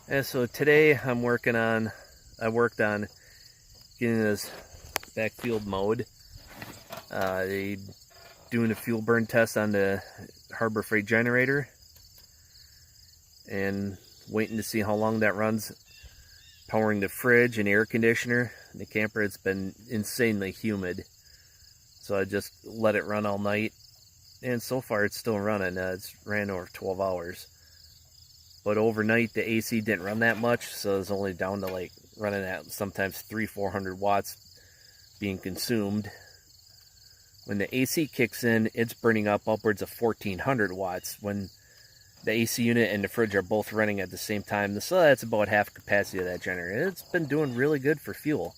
And so today I worked on getting this backfield mowed. They doing a fuel burn test on the Harbor Freight generator and waiting to see how long that runs. Powering the fridge and air conditioner. The camper, it's been insanely humid, so I just let it run all night, and so far it's still running. It's ran over 12 hours, but overnight the AC didn't run that much, so it's only down to like running at sometimes 300-400 watts being consumed. When the AC kicks in, it's burning up upwards of 1400 watts when the AC unit and the fridge are both running at the same time. So that's about half capacity of that generator. It's been doing really good for fuel.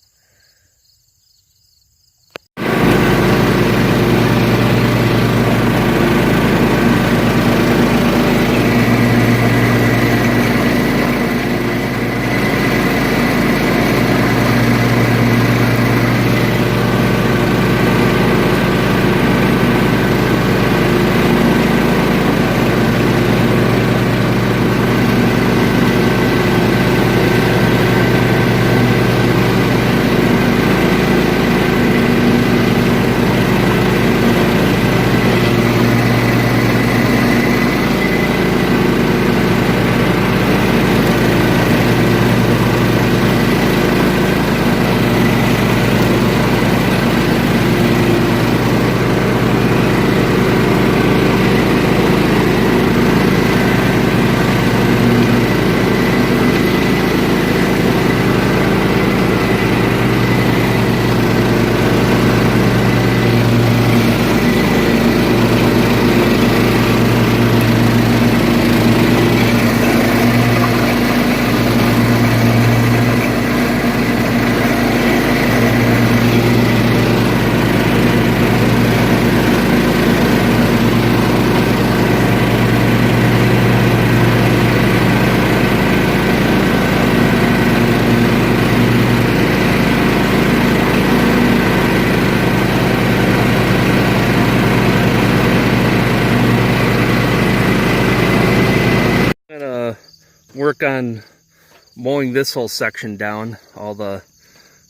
Work on mowing this whole section down. All the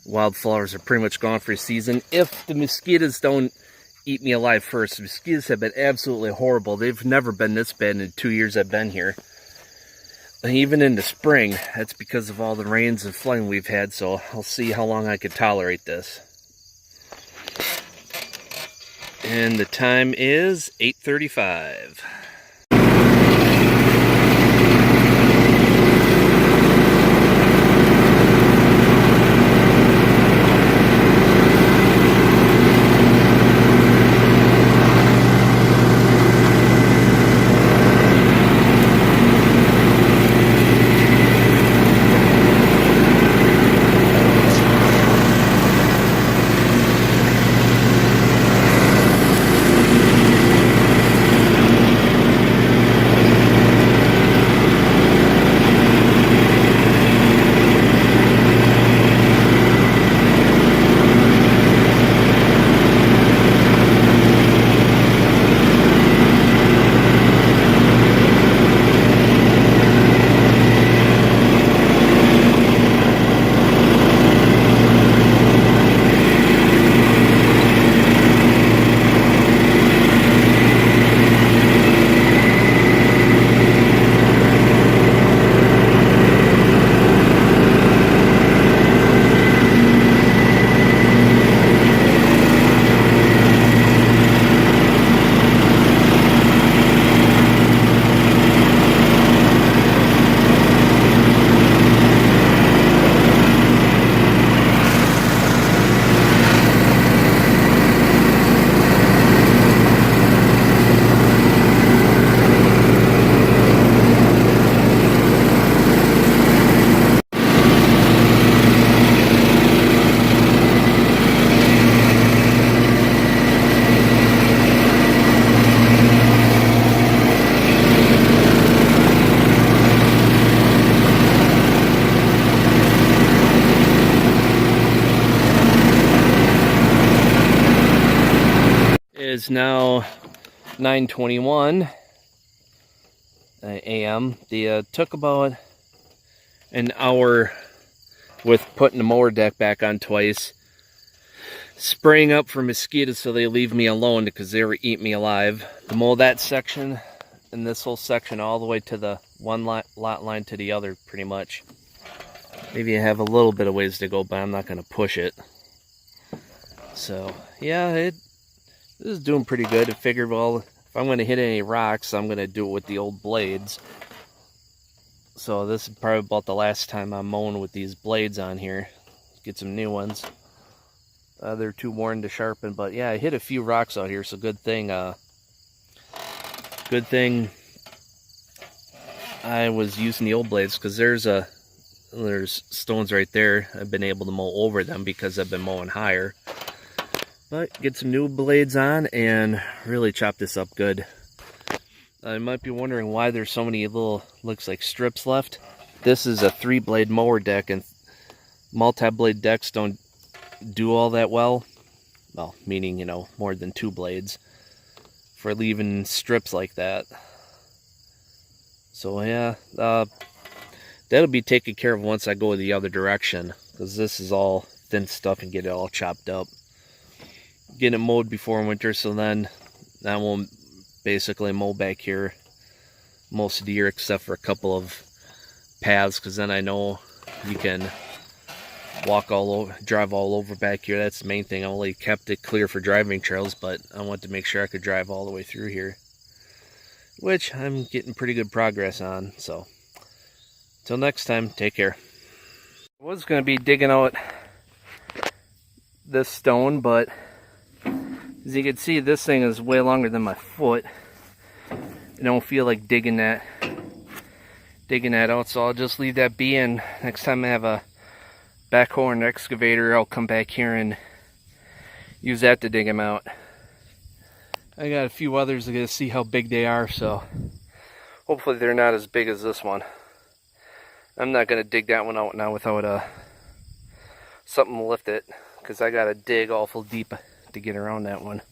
wildflowers are pretty much gone for a season. If the mosquitoes don't eat me alive first. The mosquitoes have been absolutely horrible. They've never been this bad in the 2 years I've been here. And even in the spring, that's because of all the rains and flooding we've had, so I'll see how long I can tolerate this. And the time is 8:35. Is now 9:21 a.m. They took about an hour with putting the mower deck back on twice, spraying up for mosquitoes so they leave me alone because they were eating me alive. To mow that section and this whole section all the way to the one lot line to the other, pretty much. Maybe I have a little bit of ways to go, but I'm not going to push it. So yeah, this is doing pretty good. I figured, well, if I'm going to hit any rocks, I'm going to do it with the old blades. So this is probably about the last time I'm mowing with these blades on here. Get some new ones. They're too worn to sharpen, but yeah, I hit a few rocks out here, so good thing I was using the old blades, because there's stones right there. I've been able to mow over them because I've been mowing higher. But get some new blades on and really chop this up good. You might be wondering why there's so many little, looks like strips left. This is a 3-blade mower deck, and multi-blade decks don't do all that well. Well, meaning, you know, more than 2 blades for leaving strips like that. So yeah, that'll be taken care of once I go the other direction, because this is all thin stuff and get it all chopped up. Get it mowed before winter, so then I won't basically mow back here most of the year except for a couple of paths, because then I know you can walk all over, drive all over back here. That's the main thing. I only kept it clear for driving trails, but I want to make sure I could drive all the way through here, which I'm getting pretty good progress on. So till next time, take care. I was going to be digging out this stone, but as you can see, this thing is way longer than my foot. I don't feel like digging that out, so I'll just leave that be, and next time I have a backhoe or an excavator, I'll come back here and use that to dig them out. I got a few others to see how big they are, so hopefully they're not as big as this one. I'm not going to dig that one out now without something to lift it, because I got to dig awful deep to get around that one.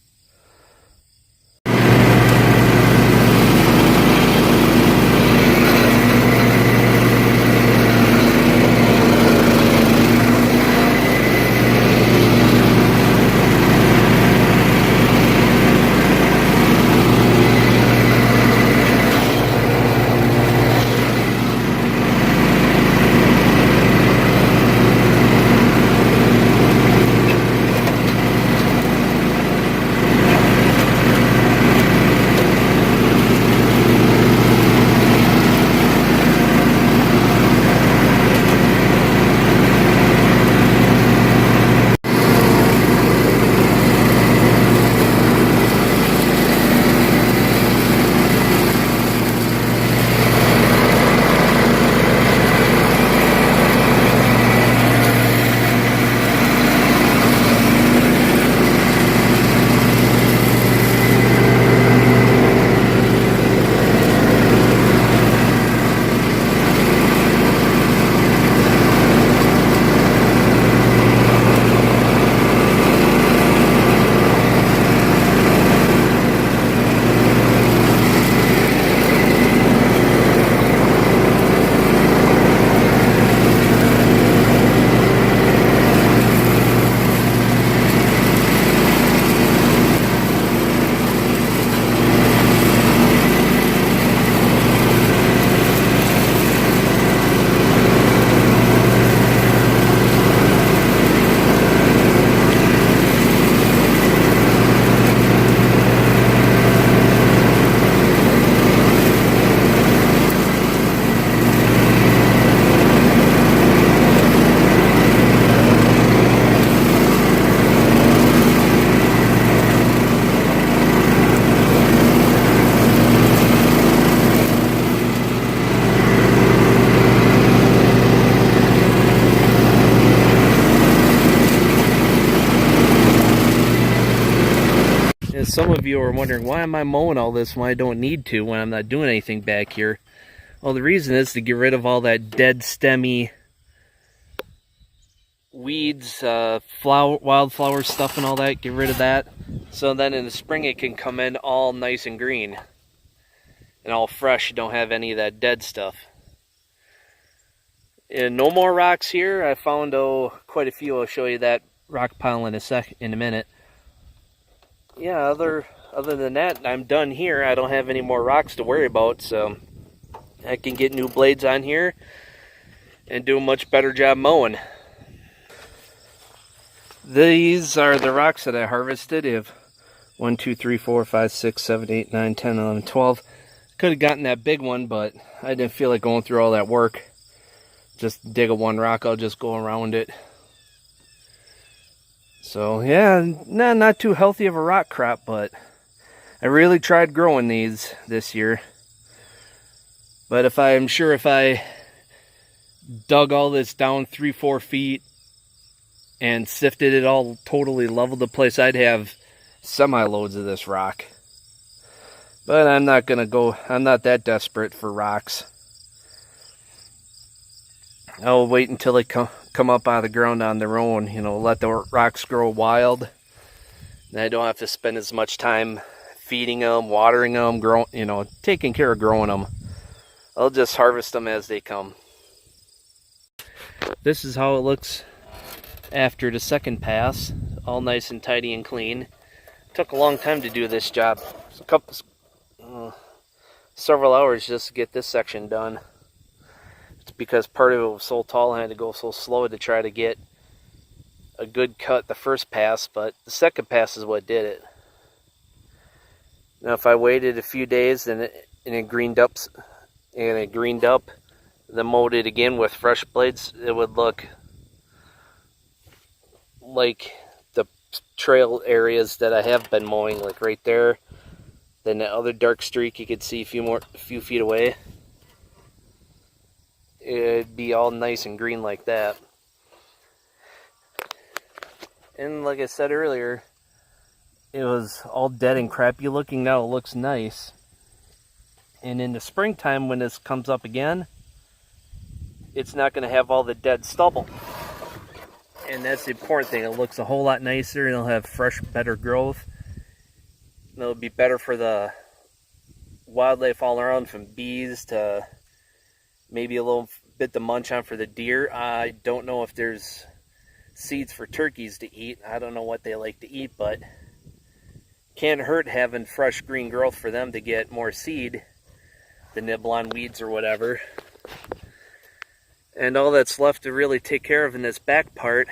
Some of you are wondering, why am I mowing all this when I don't need to, when I'm not doing anything back here? Well, the reason is to get rid of all that dead stemmy weeds, wildflower stuff and all that. Get rid of that. So then in the spring it can come in all nice and green and all fresh. You don't have any of that dead stuff. And no more rocks here. I found quite a few. I'll show you that rock pile in a minute. Yeah, other than that, I'm done here. I don't have any more rocks to worry about, so I can get new blades on here and do a much better job mowing. These are the rocks that I harvested. I have 1, 2, 3, 4, 5, 6, 7, 8, 9, 10, 11, 12. Could have gotten that big one, but I didn't feel like going through all that work. Just dig a one rock, I'll just go around it. So yeah, not too healthy of a rock crop, but I really tried growing these this year. But I'm sure if I dug all this down 3-4 feet and sifted it all, totally leveled the place, I'd have semi-loads of this rock. But I'm not that desperate for rocks. I'll wait until they come up out of the ground on their own, let the rocks grow wild. And I don't have to spend as much time feeding them, watering them, taking care of growing them. I'll just harvest them as they come. This is how it looks after the second pass, all nice and tidy and clean. Took a long time to do this job. Several hours just to get this section done. It's because part of it was so tall and I had to go so slow to try to get a good cut the first pass, but the second pass is what did it. Now if I waited a few days and it greened up, then mowed it again with fresh blades, it would look like the trail areas that I have been mowing, like right there. Then that other dark streak you could see a few feet away. It'd be all nice and green like that. And like I said earlier, it was all dead and crappy looking. Now it looks nice. And in the springtime when this comes up again, it's not going to have all the dead stubble. And that's the important thing. It looks a whole lot nicer and it'll have fresh, better growth. And it'll be better for the wildlife all around, from bees to maybe a little bit to munch on for the deer. I don't know if there's seeds for turkeys to eat. I don't know what they like to eat, but can't hurt having fresh green growth for them to get more seed to nibble on weeds or whatever. And all that's left to really take care of in this back part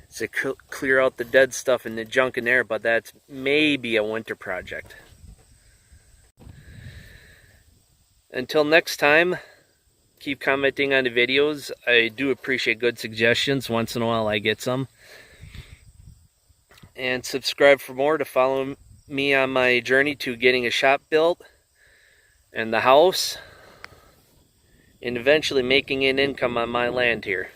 is to clear out the dead stuff and the junk in there, but that's maybe a winter project. Until next time, keep commenting on the videos. I do appreciate good suggestions. Once in a while I get some. And subscribe for more to follow me on my journey to getting a shop built and the house, and eventually making an income on my land here.